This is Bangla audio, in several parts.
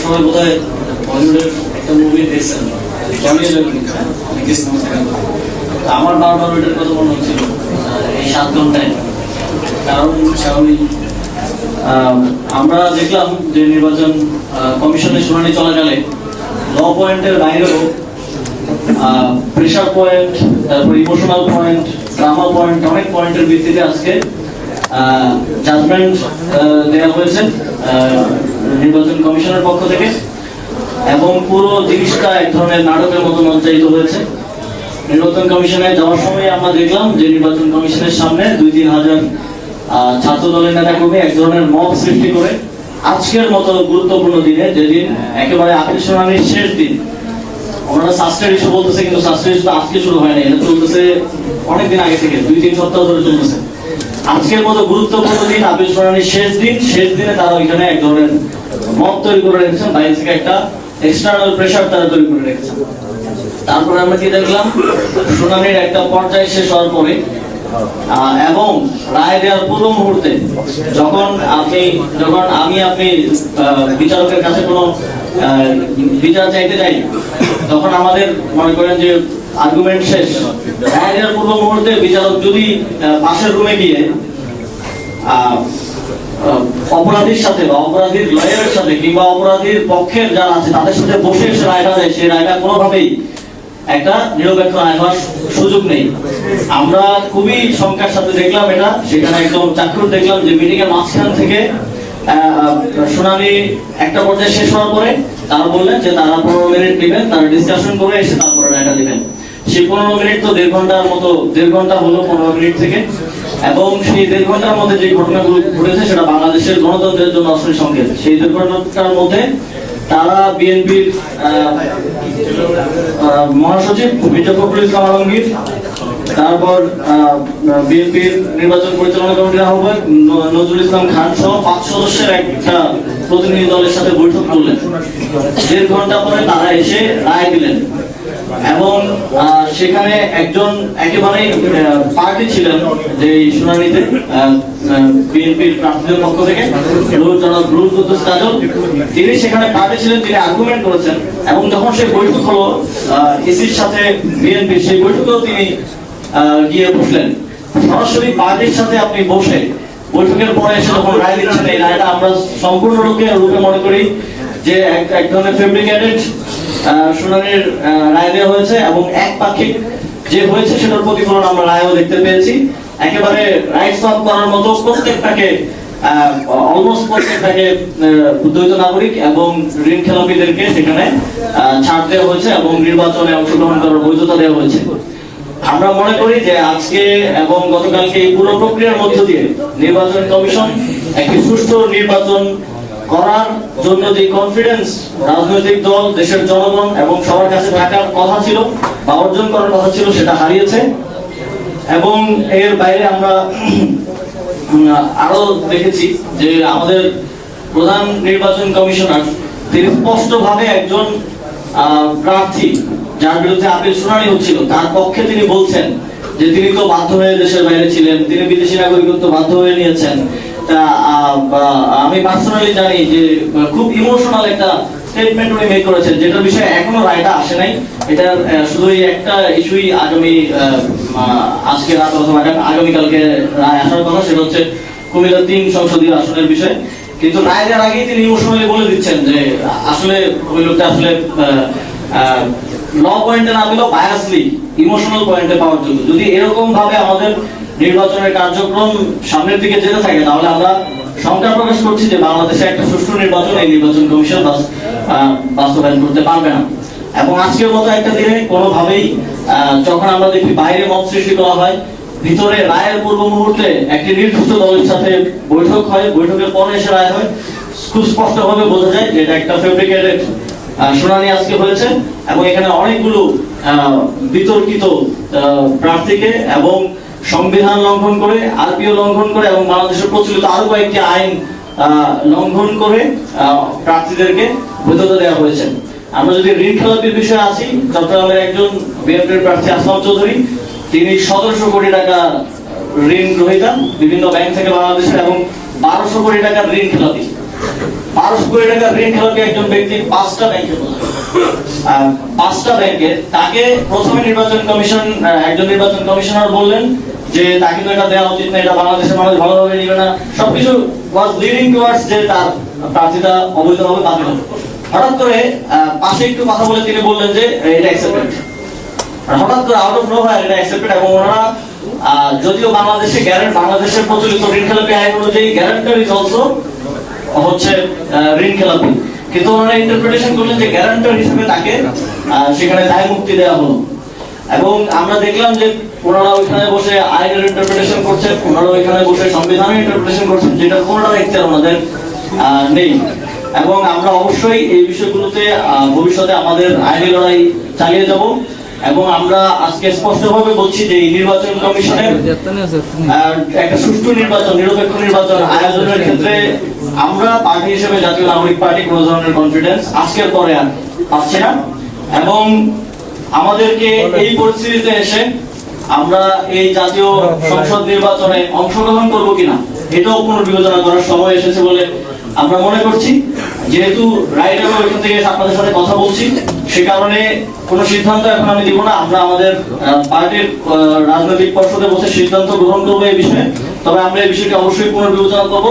সবাই বোধহয় বলিউডের একটা মুভি দেখছেন, আমার বারবার ওইটার কথা মনে হচ্ছিল এই 7 ঘন্টায়। কারণ আমরা দেখলাম যে নির্বাচন কমিশনের শুনানি চলাকালে ল পয়েন্টের বাইরেও প্রেশার পয়েন্ট, তারপর ইমোশনাল পয়েন্ট, ড্রামা পয়েন্ট, অনেক পয়েন্টের ভিত্তিতে আজকে জাজমেন্ট দেওয়া হয়েছে নির্বাচন কমিশনের পক্ষ থেকে, এবং পুরো জিনিসটা এক ধরনের নাটকের মতো মঞ্চায়িত হয়েছে। নির্বাচন কমিশনে যাওয়ার সময় আমরা দেখলাম যে নির্বাচন কমিশনের সামনে 2-3 হাজার ছাত্র দলের নেতা কর্মী এক ধরনের মব সৃষ্টি করে আজকের মতো গুরুত্বপূর্ণ দিনে, যেদিন একেবারে আপিল শুনানির শেষ দিন, ওনারা সাস্টের ইস্যু বলতেছে, কিন্তু সাস্টের ইস্যু আজকে শুরু হয়নি, এটা চলতেছে অনেকদিন আগে থেকে, 2-3 সপ্তাহ ধরে চলতেছে। আজকের মতো গুরুত্বপূর্ণ দিন, আপিল শুনানির শেষ দিনে তারা ওইখানে এক ধরনের মব তৈরি করে রেখেছেন, বাইরে থেকে একটা এক্সটার্নাল প্রেশার তারা তৈরি করে রেখেছেন। তারপরে আমরা কি দেখলাম, শুনানির একটা পর্যায়ে শেষ হওয়ার পরে এবং রায় দেওয়ার পূর্ব মুহূর্তে যখন আপনি বিচারকের কাছে কোনো বিচার চাইতে যাই, তখন আমাদের মনে করেন যে আর্গুমেন্ট শেষ, রায় দেওয়ার পূর্ব মুহূর্তে বিচারক যদি পাশের রুমে গিয়ে অপরাধীর সাথে বা অপরাধীর লয়ারের সাথে কিংবা অপরাধীর পক্ষের যারা আছে তাদের সাথে বসে এসে রায়টা দেয়, সেই রায়টা কোনোভাবেই একটা নিরপেক্ষ রায় হওয়ার সুযোগ নেই। আমরা খুবই শঙ্কার সাথে দেখলাম এটা, সেখানে একদম চাক্ষুষ দেখলাম যে মিটিং এর মাঝখান থেকে শুনানি একটা পর্যায়ে শেষ হওয়ার পরে তারা বললেন যে তারা 15 মিনিট দিবেন, তারা ডিসকাশন করে এসে তারপরে রায়টা দিবেন। সেই 15 মিনিট তো 1.5 ঘন্টার মতো, 1.5 ঘন্টা হলো 15 মিনিট থেকে, এবং সেই 1.5 ঘন্টার মধ্যে যে ঘটনাগুলো ঘটেছে সেটা বাংলাদেশের গণতন্ত্রের জন্য অশ্লীল সংকেত। সেই 1.5 ঘন্টার মধ্যে তারা বিএনপির মহাসচিব মির্জা ফখরুল ইসলাম আলমগীর, তারপর বিএনপির নির্বাচন পরিচালনা কমিটির আহ্বায়ক নজরুল ইসলাম খান সহ 5 সদস্যের একটা প্রতিনিধি দলের সাথে বৈঠক করলেন। 1.5 ঘন্টা পরে তারা এসে রায় দিলেন, এবং সেখানে একজন একেবারেই পার্টি ছিলেন যে শুনানিতে বিএনপির প্রার্থীদের পক্ষ থেকে, তিনি সেখানে পার্টি ছিলেন, তিনি আর্গুমেন্ট করেছেন, এবং যখন সেই বৈঠক হলো ইসির সাথে বিএনপির, সেই বৈঠকেও তিনি গিয়ে বসলেন। সরাসরি পার্টির সাথে আপনি বসে বৈঠকের পরে এসে যখন রায় দিচ্ছেন, এই রায়টা আমরা সম্পূর্ণ রূপে মনে করি যে এক ধরনের ফেব্রিকেটেড শুনানির রায় দেওয়া হয়েছে, এবং একপাক্ষিক যে হয়েছে সেটার প্রতিফলন আমরা রায়ও দেখতে পেয়েছি। একেবারে রাইট সলভ করার মতো প্রত্যেকটাকে দ্বৈত নাগরিক এবং ঋণ খেলাপিদেরকে সেখানে ছাড় দেওয়া হয়েছে এবং নির্বাচনে অংশগ্রহণ করার বৈধতা দেওয়া হয়েছে। আমরা মনে করি যে আজকে এবং গতকালকে এই পুরো প্রক্রিয়ার মধ্য দিয়ে নির্বাচন কমিশন একটি সুষ্ঠু নির্বাচন করার জন্য যে কনফিডেন্স রাজনৈতিক দল, দেশের জনগণ এবং সবার কাছে থাকার কথা ছিল বা অর্জন করার কথা ছিল, সেটা হারিয়েছে। এবং এর বাইরে আমরা আরো দেখেছি যে আমাদের প্রধান নির্বাচন কমিশনার তিনি স্পষ্টভাবে একজন প্রার্থী যার বিরুদ্ধে আপিল শুনানি হচ্ছিল তার পক্ষে তিনি বলছেন যে তিনি তো বাধ্য হয়ে দেশের বাইরে ছিলেন, তিনি বিদেশি নাগরিকত্ব বাধ্য হয়ে নিয়েছেন। তা আমি পার্সোনালি জানি যে খুব ইমোশনাল একটা স্টেটমেন্ট উনি মেক করেছেন, যেটার বিষয়ে এখনো রায়টা আসে নাই। এটা শুধু একটা ইস্যুই আজকে রাত অথবা আগামীকালকে রায় আসার কথা, সেটা হচ্ছে কুমিল্লা 3 সংসদীয় আসনের বিষয়। কিন্তু রায় দেওয়ার আগেই তিনি ইমোশনালি বলে দিচ্ছেন যে আসলে ওই লোকটা আসলে ল পয়েন্টে না পেলেও বায়াসলি ইমোশনাল পয়েন্টে পাওয়ার জন্য। যদি এরকম ভাবে আমাদের নির্বাচনের কার্যক্রম সামনের দিকে যেতে থাকে, তাহলে আমরা শঙ্কা প্রকাশ করছি যে বাংলাদেশে একটা সুষ্ঠু নির্বাচন এই নির্বাচন কমিশন বাস্তবায়ন করতে পারবে না। এবং আজকের মতো একটা দিনে কোনোভাবেই যখন আমরা দেখি বাইরে মত সৃষ্টি করা হয়, ভিতরে রায়ের পূর্ব মুহূর্তে একটি নির্দিষ্ট দলের সাথে বৈঠক হয়, বৈঠকের পরে এসে রায় হয়, খুব স্পষ্টভাবে বোঝা যায় যে এটা একটা ফেব্রিকেটেড শুনানি আজকে হয়েছে। এবং এখানে অনেকগুলো বিতর্কিত প্রার্থীকে এবং সংবিধান লঙ্ঘন করে, আরপিও লঙ্ঘন করে এবং বাংলাদেশের প্রচলিত আরো কয়েকটি আইন লঙ্ঘন করে প্রার্থীদেরকে বৈধতা দেওয়া হয়েছে। আমরা যদি ঋণ খেলাপির বিষয়ে আসি, চট্টগ্রামের একজন বিএনপির প্রার্থী আসলাম চৌধুরী, তিনি 1700 কোটি টাকা ঋণ গ্রহীতা বিভিন্ন ব্যাংক থেকে বাংলাদেশের, এবং 1200 কোটি টাকার ঋণ খেলাপি। 1200 কোটি টাকা ঋণ খেলাপি একজন ব্যক্তি 5টা ব্যাংকে বলে, 5টা ব্যাংকে, তাকে প্রথমে নির্বাচন কমিশন একজন নির্বাচন কমিশনার বললেন যে তাকে তো এটা দেওয়া উচিত না, এটা বাংলাদেশের মানুষ ভালোভাবে নিবে না, সবকিছু ওয়াজ লিডিং টুয়ার্ডস যে তার প্রার্থিতা অবৈধভাবে বাতিল হবে। হঠাৎ করে পাশে একটু কথা বলে তিনি বললেন যে এটা অ্যাকসেপ্টেড। হঠাৎ করে আউট অফ নোহোয়্যার এটা অ্যাকসেপ্টেড, এবং ওনারা যদিও বাংলাদেশের প্রচলিত ঋণ খেলাপি আইন অনুযায়ী গ্যারান্টার ইজ অলসো হচ্ছে ঋণ খেলাপি, কিন্তু ওনারা ইন্টারপ্রিটেশন করলেন যে গ্যারান্টার হিসেবে তাকে সেখানে দায় মুক্তি দেওয়া হলো। এবং আমরা দেখলাম যে ওনারা ওইখানে বসে আইনের ইন্টারপ্রিটেশন করছেন, ওনারা ওইখানে বসে সংবিধানের ইন্টারপ্রিটেশন করছেন, যেটা কোনোটার এখতিয়ার ওনাদের নেই। এবং আমরা অবশ্যই এই বিষয়গুলোতে ভবিষ্যতে আমাদের আইনি লড়াই চালিয়ে যাব। এবং আমরা আজকে স্পষ্টভাবে বলছি যে এই নির্বাচন কমিশনের একটা সুষ্ঠু নির্বাচন, নিরপেক্ষ নির্বাচন আয়োজনের ক্ষেত্রে আমরা পার্টি হিসেবে জাতীয় নাগরিক পার্টি কোনো ধরনের কনফিডেন্স আজকের পরে আর পাচ্ছি না। এবং আমাদেরকে এই পরিস্থিতিতে এসে আমরা এই জাতীয় সংসদ নির্বাচনে অংশগ্রহণ করব কিনা এটাও পুনর্বিবেচনা করার সময় এসেছে বলে আমরা মনে করছি। যেহেতু রাইট আমি ওইখান থেকে আপনাদের সাথে কথা বলছি, সে কারণে কোনো সিদ্ধান্ত এখন আমি দিব না। আমরা আমাদের পার্টির রাজনৈতিক পর্ষদে বসে সিদ্ধান্ত গ্রহণ করবো এই বিষয়ে। তবে আমরা এই বিষয়টি অবশ্যই পুনর্বিবেচনা করব,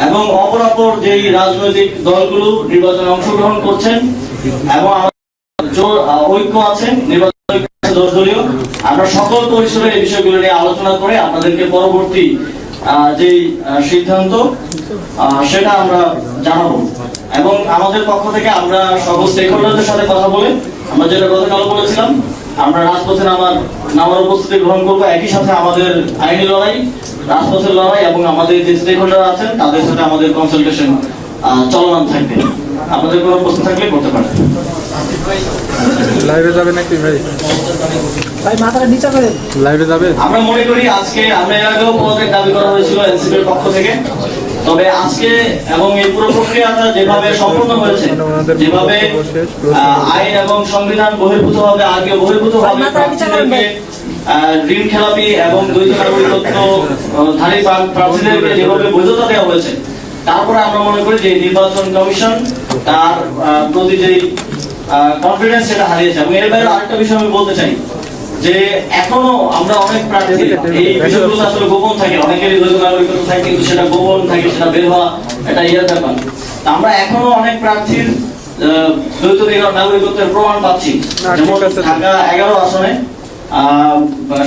এবং অপরাপর যেই রাজনৈতিক দলগুলো নির্বাচনে অংশগ্রহণ করছেন এবং ঐক্য আছে, নির্বাচন 10 দলীয়, আমরা সকল পরিসরে এই বিষয়গুলো নিয়ে আলোচনা করে আপনাদেরকে পরবর্তী যে সিদ্ধান্ত সেটা আমরা জানাবো। এবং আমাদের পক্ষ থেকে আমরা সকল স্টেকহোল্ডারদের সাথে কথা বলে আমরা যেটা গতকাল বলেছিলাম, আমরা রাজপথে নামার উপস্থিতি গ্রহণ করবো। একই সাথে আমাদের আইনি লড়াই, রাজপথের লড়াই এবং আমাদের যে স্টেকহোল্ডার আছেন তাদের সাথে আমাদের কনসালটেশন চলমান থাকবে। আপনাদের কোনো প্রশ্ন থাকলে করতে পারেন। লাইভে যাবে নাকি ভাই? ভাই মাথাটা নিচে করে লাইভে যাবে। আমরা মনে করি আজকে আমরা এর আগেও পদত্যাগ দাবি করা হয়েছিল এনসিপির পক্ষ থেকে, তবে আজকে এবং এই পুরো প্রক্রিয়াটা যেভাবে সম্পন্ন হয়েছে, যেভাবে আইন এবং সংবিধান বহির্ভূতভাবে আগে বহির্ভূতভাবে ঋণ খেলাপি এবং দ্বৈত নাগরিকত্ব ধারী প্রার্থীদেরকে যেভাবে বৈধতা দেওয়া হয়েছে, তারপরে আমরা মনে করি যে নির্বাচন কমিশন তার প্রতি যে কনফিডেন্স সেটা হারিয়েছে। এবং এর বাইরে আরেকটা বিষয় আমি বলতে চাই যে এখনো আমরা অনেক প্রার্থী, এই বিষয়গুলো আসলে গোপন থাকে, অনেকেরই দ্বৈত নাগরিকত্ব থাকে কিন্তু সেটা গোপন থাকে, সেটা বের হওয়া এটা ইয়ার ব্যাপার। আমরা এখনো অনেক প্রার্থীর দ্বৈত নাগরিকত্বের প্রমাণ পাচ্ছি। যেমন ঢাকা 11 আসনে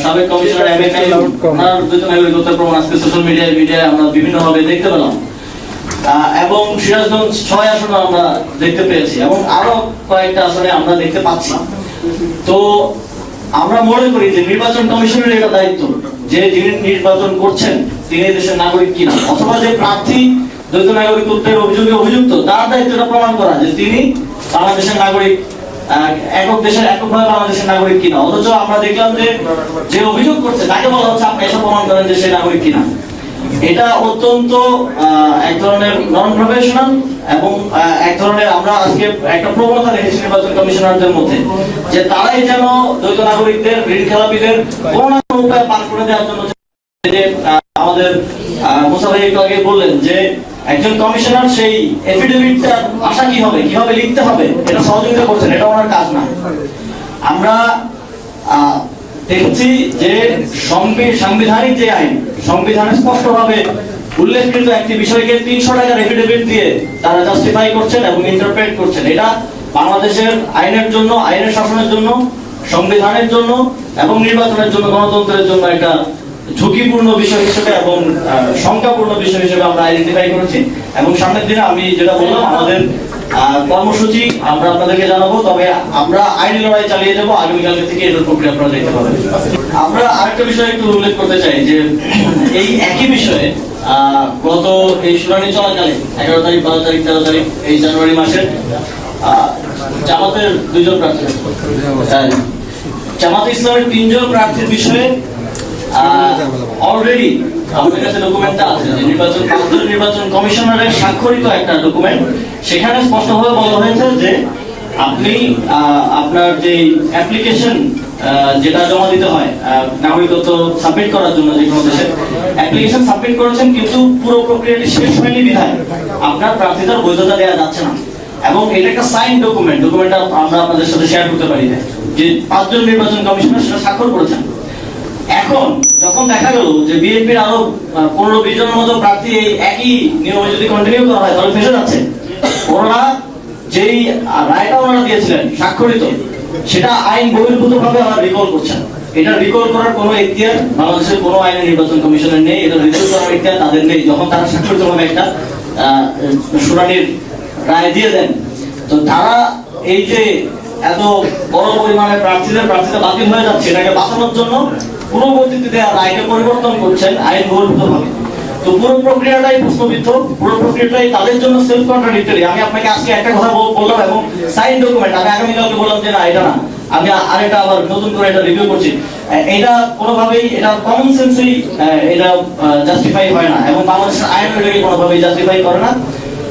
সাবেক কমিশনার এম এ কাইম, ওনার দ্বৈত নাগরিকত্বের প্রমাণ আজকে সোশ্যাল মিডিয়ায় আমরা বিভিন্নভাবে দেখতে পেলাম। এবং সিরাজগঞ্জ 6 আসনে আমরা দেখতে পেয়েছি, এবং আরো কয়েকটা আসনে আমরা দেখতে পাচ্ছি। তো আমরা মনে করি যে নির্বাচন কমিশনের এটা দায়িত্ব যে যিনি নির্বাচন করছেন তিনি দেশের নাগরিক কিনা, অথবা যে প্রার্থী দ্বৈত নাগরিকত্বের অভিযোগে অভিযুক্ত তার দায়িত্বটা প্রমাণ করা যে তিনি বাংলাদেশের নাগরিক, এককভাবে বাংলাদেশের নাগরিক কিনা। অথচ আমরা দেখলাম যে অভিযোগ করছে তাকে বলা হচ্ছে আপনি এসব প্রমাণ করেন যে সে নাগরিক কিনা। এটা অত্যন্ত এক ধরনের নন প্রফেশনাল এবং এক ধরনের আমরা আজকে একটা প্রবণতা দেখেছি নির্বাচন কমিশনারদের মধ্যে যে তারাই যেন দ্বৈত নাগরিকদের, ঋণ খেলাপিদের কোনো না কোনো উপায় পার করে দেওয়ার জন্য, যে আমাদের মুসা ভাই একটু আগে বললেন যে একজন কমিশনার সেই এফিডেভিটটা আশা কিভাবে লিখতে হবে এটা সহযোগিতা করছেন, এটা ওনার কাজ না। আমরা দেখছি যে সাংবিধানিক যে আইন, সংবিধানে স্পষ্টভাবে উল্লেখকৃত একটি বিষয়কে 300 টাকার এফিডেভিট দিয়ে তারা জাস্টিফাই করছেন এবং ইন্টারপ্রেট করছেন। এটা বাংলাদেশের আইনের জন্য, আইনের শাসনের জন্য, সংবিধানের জন্য এবং নির্বাচনের জন্য, গণতন্ত্রের জন্য একটা ঝুঁকিপূর্ণ বিষয় হিসেবে এবং শঙ্কাপূর্ণ বিষয় হিসেবে আমরা আইডেন্টিফাই করেছি। এবং সামনের দিনে আমি যেটা বললাম আমাদের কর্মসূচি আমরা আপনাদেরকে জানাবো, তবে আমরা আইনি লড়াই চালিয়ে যাবো। আগামীকাল থেকে এটার প্রক্রিয়া আপনারা দেখতে পাবেন। আমরা আরেকটা বিষয় একটু উল্লেখ করতে চাই যে এই একই বিষয়ে গত এই শুনানি চলাকালে 11 তারিখ, 12 তারিখ, 13 তারিখ এই জানুয়ারি মাসের জামাতের 2 জন প্রার্থী, জামাত ইসলামের 3 জন প্রার্থীর বিষয়ে অলরেডি আমাদের কাছে ডকুমেন্টটা আছে যে নির্বাচন কমিশনারের স্বাক্ষরিত একটা ডকুমেন্ট, সেখানে স্পষ্টভাবে বলা হয়েছে যে আপনি আপনার যে অ্যাপ্লিকেশন যেটা জমা দিতে হয় নাগরিকত্ব সাবমিট করার জন্য যে কোনো দেশে অ্যাপ্লিকেশন সাবমিট করেছেন, কিন্তু পুরো প্রক্রিয়াটি শেষ হয়নি বিধায় আপনার প্রার্থিতার বৈধতা দেওয়া যাচ্ছে না। এবং এটা একটা সাইন ডকুমেন্টটা আমরা আপনাদের সাথে শেয়ার করতে পারি না, যে 5 জন নির্বাচন কমিশনার সেটা স্বাক্ষর করেছেন। এখন যখন দেখা গেল যে বিএনপির আরো 15-20 জনের মতো প্রার্থী এই একই নিয়মে যদি কন্টিনিউ করা হয় তাহলে ফেসে যাচ্ছে। ওনারা যেই রায়টা ওনারা দিয়েছিলেন স্বাক্ষরিত, সেটা আইন বহির্ভূত ভাবে আবার রিকল করছেন। এটা রিকল করার কোনো এখতিয়ার বাংলাদেশের কোনো আইনে নির্বাচন কমিশনের নেই, এটা রিকল করার এখতিয়ার তাদের নেই। যখন তারা স্বাক্ষরিত ভাবে একটা শুনানির রায় দিয়ে দেন, তো তারা এই যে এত বড় পরিমাণে প্রার্থীতা বাতিল হয়ে যাচ্ছে, এটাকে বাঁচানোর জন্য পূর্ববর্তীতে দেওয়া রায়কে পরিবর্তন করছেন আইন বহির্ভূত ভাবে। তো পুরো প্রক্রিয়াটাই প্রশ্নবিদ্ধ, পুরো প্রক্রিয়াটাই তাদের জন্য সেলফ কন্ট্রাডিক্টরি। আমি আপনাকে আজকে একটা কথা বললাম এবং সাইন ডকুমেন্ট, আমি আগামীকালকে বললাম যে না এটা না, আমি আরেকটা আবার নতুন করে এটা রিভিউ করছি। এটা কোনোভাবেই এটা কমন সেন্সেই এটা জাস্টিফাই হয় না, এবং বাংলাদেশের আইন এটাকে কোনোভাবেই জাস্টিফাই করে না।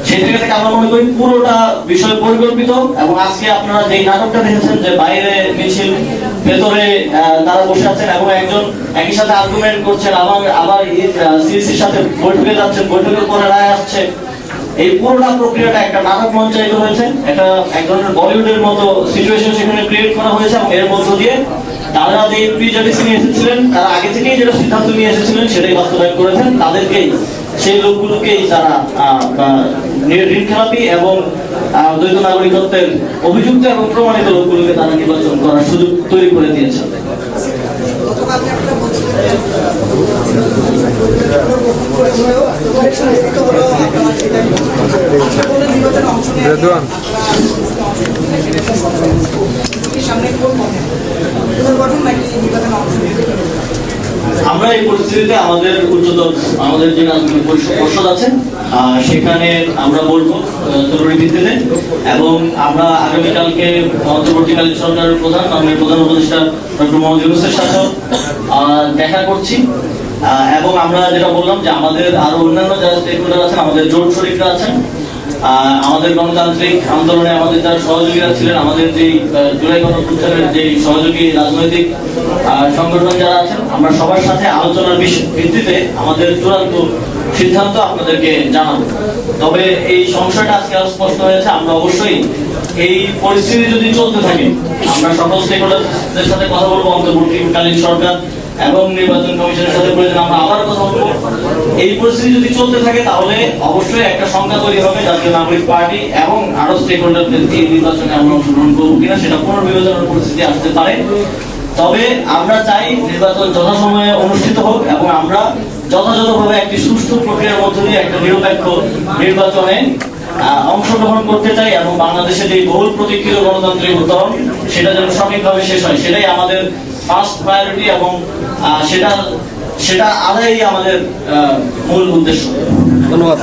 সেই জায়গা থেকে আমরা মনে করি পুরোটা বিষয় পরিকল্পিত। এবং আজকে আপনারা যে নাটকটা দেখেছেন যে বাইরে মিছিল, ভেতরে তারা বসে আছেন এবং একজন একই সাথে আর্গুমেন্ট করছেন, আবার সিএসির সাথে বৈঠকে যাচ্ছেন, বৈঠকের পরে রায় আসছে, এই পুরোটা প্রক্রিয়াটা একটা নাটক মঞ্চায়িত হয়েছে। এটা এক ধরনের বলিউডের মতো সিচুয়েশন সেখানে ক্রিয়েট করা হয়েছে, এবং এর মধ্য দিয়ে তারা যে প্রিজাডিসি নিয়ে এসেছিলেন, তারা আগে থেকেই যেটা সিদ্ধান্ত নিয়ে এসেছিলেন সেটাই বাস্তবায়ন করেছেন। তাদেরকেই, সেই লোকগুলোকেই তারা ঋণ খেলাপি এবং দ্বৈত নাগরিকত্বের অভিযুক্ত এবং প্রমাণিত লোকগুলোকে তারা নির্বাচন করার সুযোগ তৈরি করে দিয়েছে। আমরা এই পরিস্থিতিতে আমাদের যে রাজনৈতিক পরিষদ আছে সেখানে আমরা বলবো জরুরি ভিত্তিতে, এবং আমরা আগামীকালকে অন্তর্বর্তীকালীন সরকারের প্রধান মাননীয় প্রধান উপদেষ্টা ডক্টর মোহাম্মদ ইউনূসের সাথেও দেখা করছি। এবং আমরা যেটা বললাম যে আমাদের আরো অন্যান্য যারা স্টেকহোল্ডার আছেন, আমাদের জোট শরিকরা আছেন, আমাদের গণতান্ত্রিক আন্দোলনে আমাদের যারা সহযোগীরা ছিলেন, আমাদের যে জুলাই গণঅভ্যুত্থানের যে সহযোগী রাজনৈতিক সংগঠন যারা আছেন, আমরা সবার সাথে আলোচনার ভিত্তিতে আমাদের চূড়ান্ত সিদ্ধান্ত আপনাদেরকে জানাবো। তবে এই সংশয়টা আজকে স্পষ্ট হয়েছে, আমরা অবশ্যই এই পরিস্থিতি যদি চলতে থাকে আমরা সকল স্টেকহোল্ডারদের সাথে কথা বলবো, অন্তর্বর্তীকালীন সরকার এবং নির্বাচন কমিশনের সাথে প্রয়োজন আমরা আবার কথা বলবো। এই পরিস্থিতি যদি চলতে থাকে তাহলে অবশ্যই একটা সংখ্যা তৈরি হবে জাতীয় নাগরিক পার্টি এবং আরো স্টেক হোল্ডারদের এই নির্বাচনে আমরা অংশগ্রহণ করবো কিনা সেটা পুনর্বিবেচনার পরিস্থিতি আসতে পারে। তবে আমরা চাই নির্বাচন যথাসময়ে অনুষ্ঠিত হোক এবং আমরা যথাযথভাবে একটি সুষ্ঠু প্রক্রিয়ার মধ্য দিয়ে একটা নিরপেক্ষ নির্বাচনে অংশগ্রহণ করতে চাই, এবং বাংলাদেশে যে বহুল প্রতীক্ষিত গণতান্ত্রিক উত্তরণ সেটা যেন সঠিকভাবে শেষ হয়, সেটাই আমাদের ফার্স্ট প্রায়োরিটি, এবং সেটা আদায়ই আমাদের মূল উদ্দেশ্য। ধন্যবাদ।